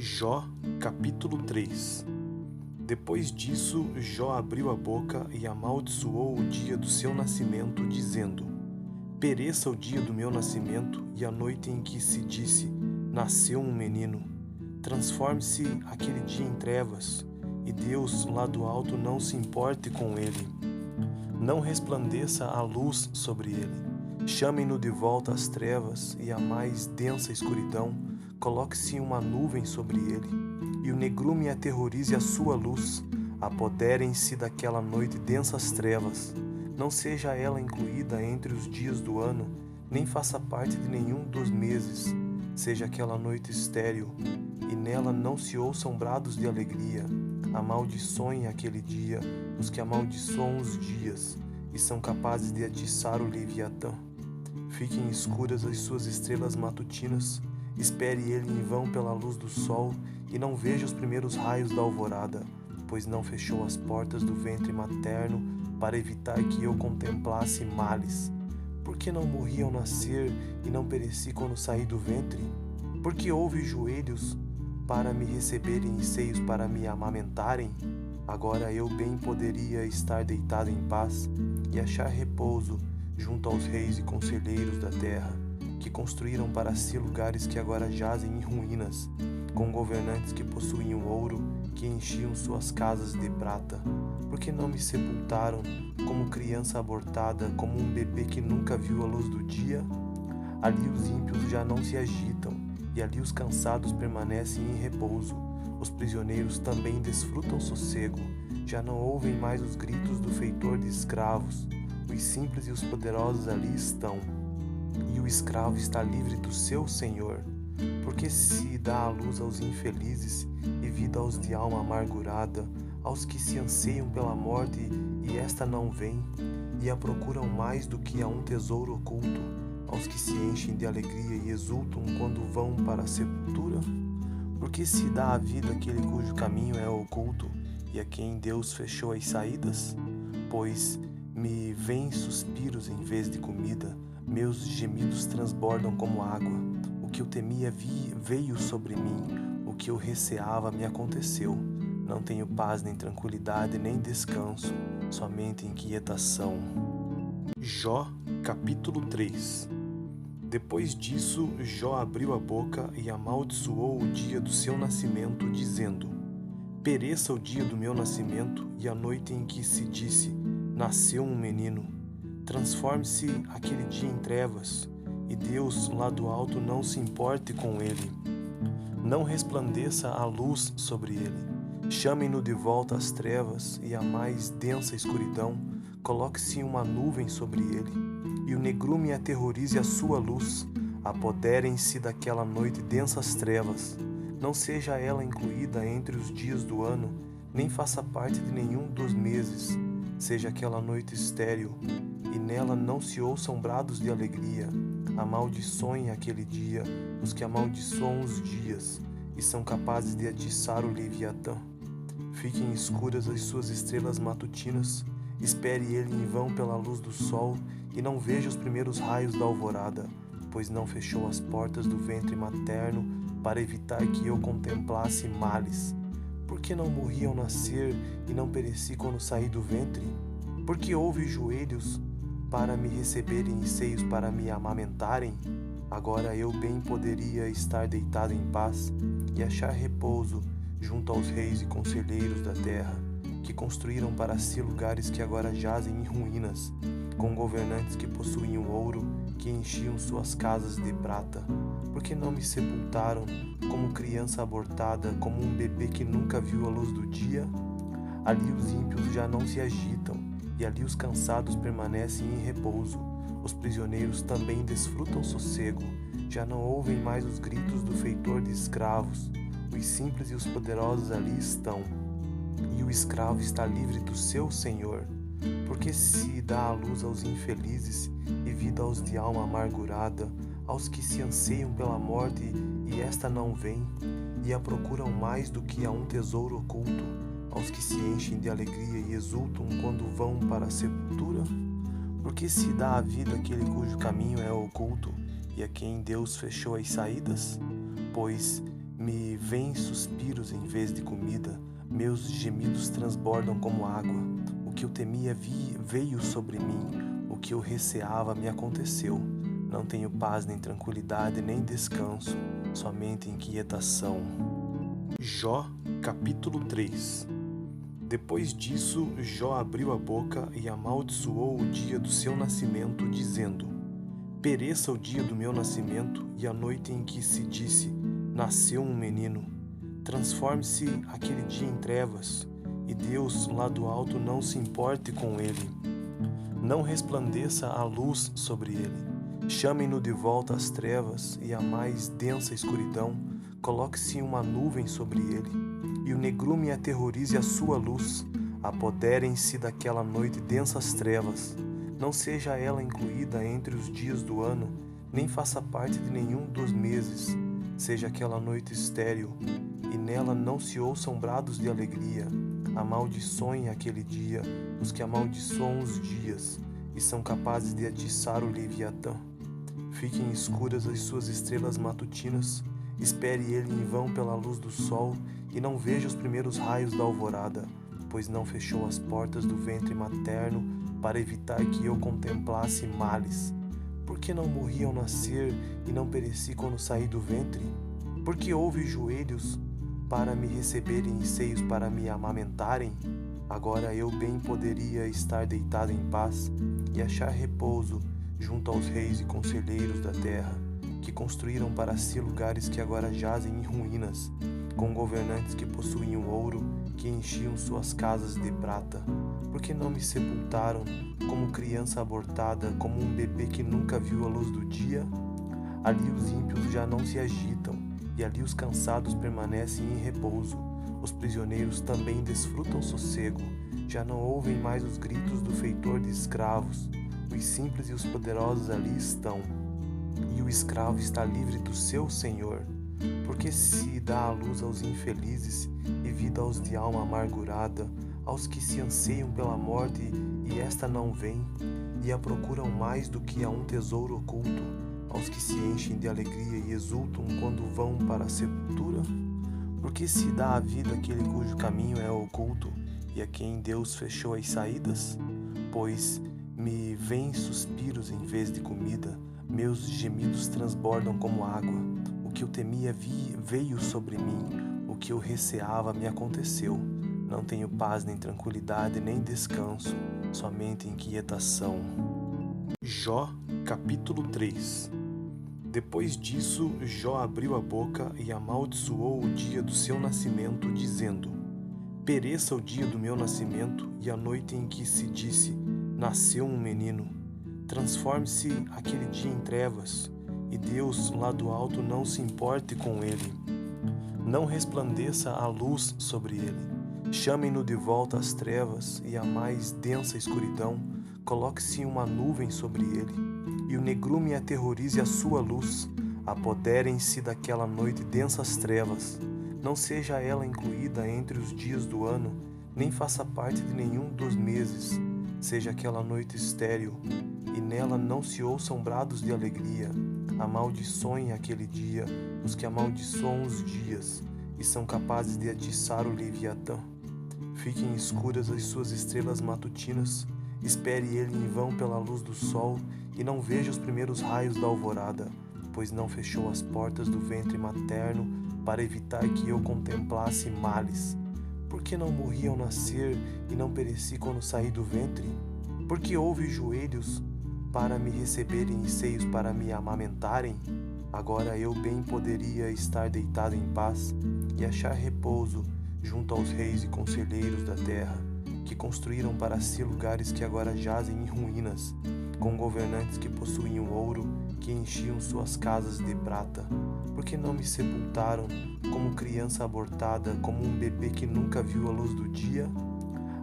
Jó, capítulo 3. Depois disso, Jó abriu a boca e amaldiçoou o dia do seu nascimento, dizendo: Pereça o dia do meu nascimento e a noite em que se disse: nasceu um menino. Transforme-se aquele dia em trevas, e Deus lá do alto não se importe com ele. Não resplandeça a luz sobre ele. Chamem-no de volta às trevas e à mais densa escuridão. Coloque-se uma nuvem sobre ele, e o negrume aterrorize a sua luz. Apoderem-se daquela noite densas trevas. Não seja ela incluída entre os dias do ano, nem faça parte de nenhum dos meses. Seja aquela noite estéril, e nela não se ouçam brados de alegria. Amaldiçoem aquele dia os que amaldiçoam os dias, e são capazes de atiçar o Leviatã. Fiquem escuras as suas estrelas matutinas. Espere ele em vão pela luz do sol, e não veja os primeiros raios da alvorada, pois não fechou as portas do ventre materno para evitar que eu contemplasse males. Por que não morri ao nascer e não pereci quando saí do ventre? Por que houve joelhos para me receberem e seios para me amamentarem? Agora eu bem poderia estar deitado em paz e achar repouso junto aos reis e conselheiros da terra, que construíram para si lugares que agora jazem em ruínas, com governantes que possuíam ouro, que enchiam suas casas de prata. Por que não me sepultaram como criança abortada, como um bebê que nunca viu a luz do dia? Ali os ímpios já não se agitam, e ali os cansados permanecem em repouso. Os prisioneiros também desfrutam sossego, já não ouvem mais os gritos do feitor de escravos. Os simples e os poderosos ali estão, e o escravo está livre do seu senhor. Porque se dá a luz aos infelizes e vida aos de alma amargurada, aos que se anseiam pela morte e esta não vem, e a procuram mais do que a um tesouro oculto, aos que se enchem de alegria e exultam quando vão para a sepultura? Porque se dá a vida àquele cujo caminho é oculto e a quem Deus fechou as saídas? Pois me vêm suspiros em vez de comida, meus gemidos transbordam como água. O que eu temia veio sobre mim, o que eu receava me aconteceu. Não tenho paz, nem tranquilidade, nem descanso, somente inquietação. Jó, capítulo 3. Depois disso, Jó abriu a boca e amaldiçoou o dia do seu nascimento, dizendo: Pereça o dia do meu nascimento e a noite em que se disse: nasceu um menino. Transforme-se aquele dia em trevas, e Deus lá do alto não se importe com ele. Não resplandeça a luz sobre ele. Chamem-no de volta às trevas e à mais densa escuridão. Coloque-se uma nuvem sobre ele, e o negrume aterrorize a sua luz. Apoderem-se daquela noite densas trevas. Não seja ela incluída entre os dias do ano, nem faça parte de nenhum dos meses. Seja aquela noite estéril, e nela não se ouçam brados de alegria. Amaldiçoem aquele dia os que amaldiçoam os dias, e são capazes de atiçar o Leviatã. Fiquem escuras as suas estrelas matutinas. Espere ele em vão pela luz do sol, e não veja os primeiros raios da alvorada, pois não fechou as portas do ventre materno para evitar que eu contemplasse males. Por que não morri ao nascer e não pereci quando saí do ventre? Por que houve joelhos para me receberem e seios para me amamentarem? Agora eu bem poderia estar deitado em paz e achar repouso junto aos reis e conselheiros da terra, que construíram para si lugares que agora jazem em ruínas, com governantes que possuíam ouro, que enchiam suas casas de prata. Por que não me sepultaram como criança abortada, como um bebê que nunca viu a luz do dia? Ali os ímpios já não se agitam, e ali os cansados permanecem em repouso. Os prisioneiros também desfrutam sossego, já não ouvem mais os gritos do feitor de escravos. Os simples e os poderosos ali estão, e o escravo está livre do seu senhor. Porque se dá a luz aos infelizes e vida aos de alma amargurada, aos que se anseiam pela morte e esta não vem, e a procuram mais do que a um tesouro oculto, aos que se enchem de alegria e exultam quando vão para a sepultura? Porque se dá a vida àquele cujo caminho é oculto e a quem Deus fechou as saídas? Pois Me vêm suspiros em vez de comida, meus gemidos transbordam como água. O que eu temia veio sobre mim, o que eu receava me aconteceu. Não tenho paz nem tranquilidade nem descanso, somente inquietação. Jó, capítulo 3. Depois disso, Jó abriu a boca e amaldiçoou o dia do seu nascimento, dizendo: Pereça o dia do meu nascimento e a noite em que se disse: nasceu um menino. Transforme-se aquele dia em trevas, e Deus lá do alto não se importe com ele. Não resplandeça a luz sobre ele. Chamem-no de volta às trevas e à mais densa escuridão. Coloque-se uma nuvem sobre ele, e o negrume aterrorize a sua luz. Apoderem-se daquela noite densas trevas. Não seja ela incluída entre os dias do ano, nem faça parte de nenhum dos meses. Seja aquela noite estéril, e nela não se ouçam brados de alegria. Amaldiçoem aquele dia os que amaldiçoam os dias, e são capazes de atiçar o Leviatã. Fiquem escuras as suas estrelas matutinas, espere ele em vão pela luz do sol, e não veja os primeiros raios da alvorada, pois não fechou as portas do ventre materno para evitar que eu contemplasse males. Por que não morri ao nascer e não pereci quando saí do ventre? Por que houve joelhos para me receberem e seios para me amamentarem? Agora eu bem poderia estar deitado em paz e achar repouso junto aos reis e conselheiros da terra, que construíram para si lugares que agora jazem em ruínas, com governantes que possuíam ouro, que enchiam suas casas de prata. Por que não me sepultaram como criança abortada, como um bebê que nunca viu a luz do dia? Ali os ímpios já não se agitam, e ali os cansados permanecem em repouso. Os prisioneiros também desfrutam sossego, já não ouvem mais os gritos do feitor de escravos. Os simples e os poderosos ali estão, e o escravo está livre do seu senhor. Porque se dá a luz aos infelizes e vida aos de alma amargurada, aos que se anseiam pela morte e esta não vem, e a procuram mais do que a um tesouro oculto, aos que se enchem de alegria e exultam quando vão para a sepultura? Porque se dá a vida àquele cujo caminho é oculto e a quem Deus fechou as saídas? Pois me vêm suspiros em vez de comida, meus gemidos transbordam como água. O que eu temia veio sobre mim, o que eu receava me aconteceu. Não tenho paz nem tranquilidade nem descanso, somente inquietação. Jó, capítulo 3. Depois disso, Jó abriu a boca e amaldiçoou o dia do seu nascimento, dizendo: Pereça o dia do meu nascimento e a noite em que se disse: nasceu um menino. Transforme-se aquele dia em trevas, e Deus lá do alto não se importe com ele. Não resplandeça a luz sobre ele. Chamem-no de volta às trevas e à mais densa escuridão. Coloque-se uma nuvem sobre ele, e o negrume aterrorize a sua luz. Apoderem-se daquela noite densas trevas. Não seja ela incluída entre os dias do ano, nem faça parte de nenhum dos meses. Seja aquela noite estéril, e nela não se ouçam brados de alegria. Amaldiçoem aquele dia os que amaldiçoam os dias, e são capazes de atiçar o Leviatã. Fiquem escuras as suas estrelas matutinas, espere ele em vão pela luz do sol, e não veja os primeiros raios da alvorada, pois não fechou as portas do ventre materno para evitar que eu contemplasse males. Por que não morri ao nascer e não pereci quando saí do ventre? Por que houve joelhos para me receberem e seios para me amamentarem? Agora eu bem poderia estar deitado em paz e achar repouso junto aos reis e conselheiros da terra, que construíram para si lugares que agora jazem em ruínas, com governantes que possuíam ouro, que enchiam suas casas de prata. Por que não me sepultaram como criança abortada, como um bebê que nunca viu a luz do dia?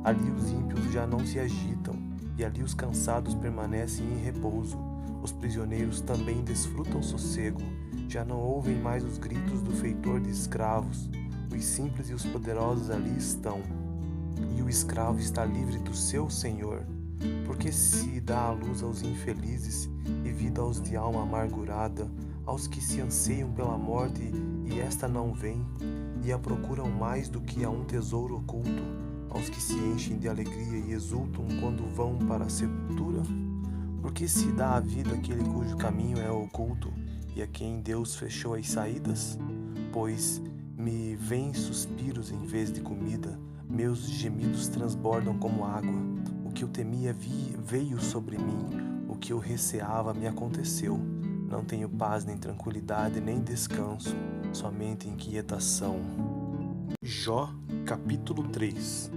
Ali os ímpios já não se agitam, e ali os cansados permanecem em repouso. Os prisioneiros também desfrutam sossego, já não ouvem mais os gritos do feitor de escravos. Os simples e os poderosos ali estão, e o escravo está livre do seu senhor. Porque se dá a luz aos infelizes e vida aos de alma amargurada, aos que se anseiam pela morte e esta não vem, e a procuram mais do que a um tesouro oculto, aos que se enchem de alegria e exultam quando vão para a sepultura? Porque se dá a vida àquele cujo caminho é oculto, e a quem Deus fechou as saídas? Pois me vêm suspiros em vez de comida, meus gemidos transbordam como água. O que eu temia veio sobre mim, o que eu receava me aconteceu. Não tenho paz nem tranquilidade nem descanso, somente inquietação. Jó, capítulo 3.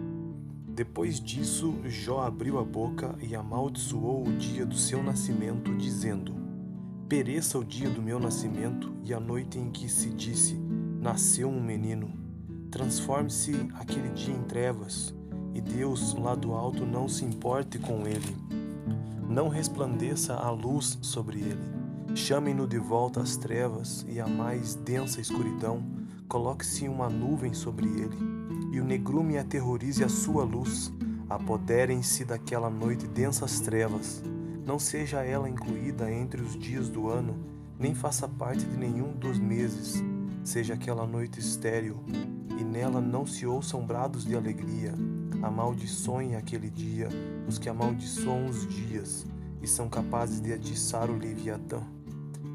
Depois disso, Jó abriu a boca e amaldiçoou o dia do seu nascimento, dizendo: Pereça o dia do meu nascimento e a noite em que se disse: nasceu um menino. Transforme-se aquele dia em trevas, e Deus lá do alto não se importe com ele. Não resplandeça a luz sobre ele. Chamem-no de volta às trevas e à mais densa escuridão. Coloque-se uma nuvem sobre ele, e o negrume aterrorize a sua luz. Apoderem-se daquela noite densas trevas. Não seja ela incluída entre os dias do ano, nem faça parte de nenhum dos meses. Seja aquela noite estéril, e nela não se ouçam brados de alegria. Amaldiçoem aquele dia os que amaldiçoam os dias, e são capazes de atiçar o Leviatã.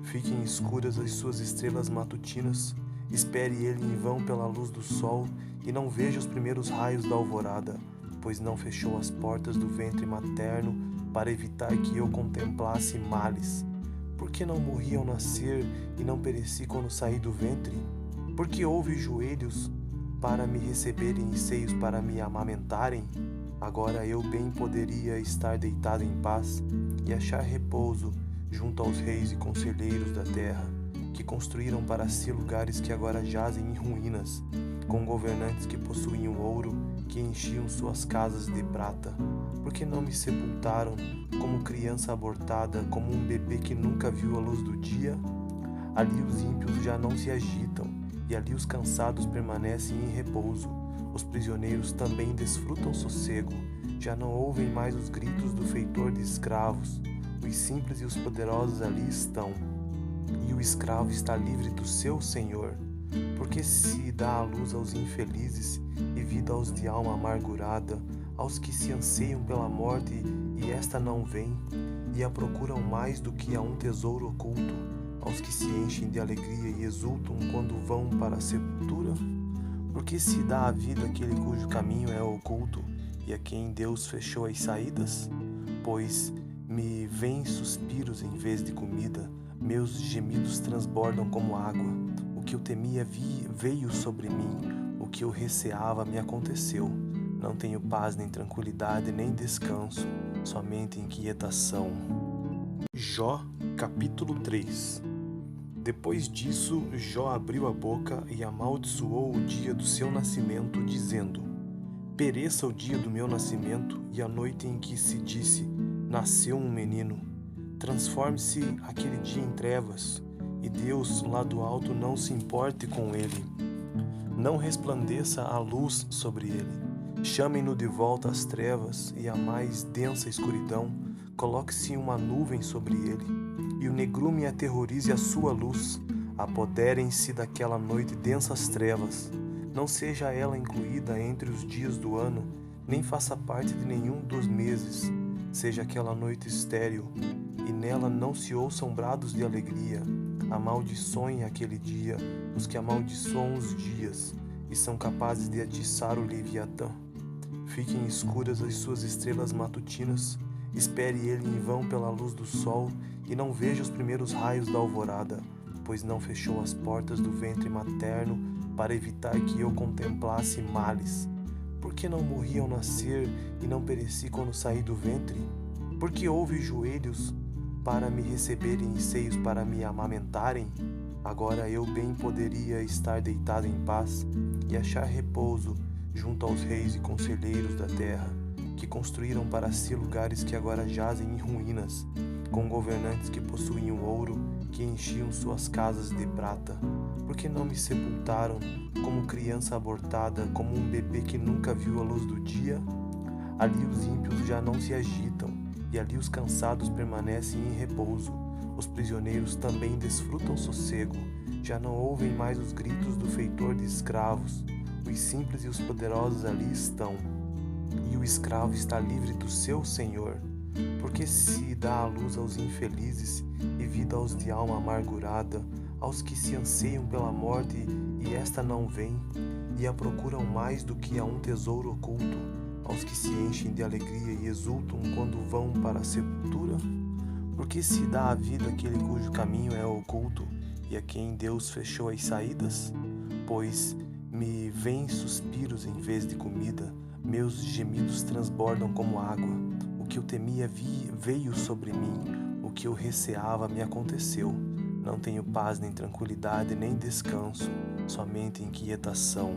Fiquem escuras as suas estrelas matutinas, espere ele em vão pela luz do sol, e não veja os primeiros raios da alvorada, pois não fechou as portas do ventre materno para evitar que eu contemplasse males. Por que não morri ao nascer e não pereci quando saí do ventre? Por que houve joelhos para me receberem e seios para me amamentarem? Agora eu bem poderia estar deitado em paz e achar repouso junto aos reis e conselheiros da terra, que construíram para si lugares que agora jazem em ruínas, com governantes que possuíam ouro, que enchiam suas casas de prata. Por que não me sepultaram como criança abortada, como um bebê que nunca viu a luz do dia? Ali os ímpios já não se agitam, e ali os cansados permanecem em repouso. Os prisioneiros também desfrutam sossego, já não ouvem mais os gritos do feitor de escravos. Os simples e os poderosos ali estão, e o escravo está livre do seu senhor. Porque se dá a luz aos infelizes e vida aos de alma amargurada, aos que se anseiam pela morte e esta não vem, e a procuram mais do que a um tesouro oculto, aos que se enchem de alegria e exultam quando vão para a sepultura? Porque se dá a vida àquele cujo caminho é oculto, e a quem Deus fechou as saídas? Pois me vêm suspiros em vez de comida, meus gemidos transbordam como água. O que eu temia veio sobre mim, o que eu receava me aconteceu. Não tenho paz nem tranquilidade nem descanso, somente inquietação. Jó, capítulo 3. Depois disso, Jó abriu a boca e amaldiçoou o dia do seu nascimento, dizendo: Pereça o dia do meu nascimento e a noite em que se disse: nasceu um menino. Transforme-se aquele dia em trevas, e Deus lá do alto não se importe com ele. Não resplandeça a luz sobre ele. Chamem-no de volta às trevas e à mais densa escuridão. Coloque-se uma nuvem sobre ele, e o negrume aterrorize a sua luz. Apoderem-se daquela noite densas trevas. Não seja ela incluída entre os dias do ano, nem faça parte de nenhum dos meses. Seja aquela noite estéril, e nela não se ouçam brados de alegria. Amaldiçoem aquele dia os que amaldiçoam os dias, e são capazes de atiçar o Leviatã. Fiquem escuras as suas estrelas matutinas, espere ele em vão pela luz do sol, e não veja os primeiros raios da alvorada, pois não fechou as portas do ventre materno para evitar que eu contemplasse males. Por que não morri ao nascer e não pereci quando saí do ventre? Por que houve joelhos para me receberem e seios para me amamentarem? Agora eu bem poderia estar deitado em paz e achar repouso junto aos reis e conselheiros da terra, que construíram para si lugares que agora jazem em ruínas, com governantes que possuíam ouro, que enchiam suas casas de prata. Por que não me sepultaram como criança abortada, como um bebê que nunca viu a luz do dia? Ali os ímpios já não se agitam, e ali os cansados permanecem em repouso. Os prisioneiros também desfrutam sossego, Já não ouvem mais os gritos do feitor de escravos. Os simples e os poderosos ali estão, e o escravo está livre do seu senhor. Porque se dá a luz aos infelizes e vida aos de alma amargurada, aos que se anseiam pela morte e esta não vem, e a procuram mais do que a um tesouro oculto, aos que se enchem de alegria e exultam quando vão para a sepultura? Porque se dá a vida àquele cujo caminho é oculto e a quem Deus fechou as saídas? Pois me vêm suspiros em vez de comida, meus gemidos transbordam como água. O que eu temia veio sobre mim, o que eu receava me aconteceu. Não tenho paz nem tranquilidade nem descanso, somente inquietação.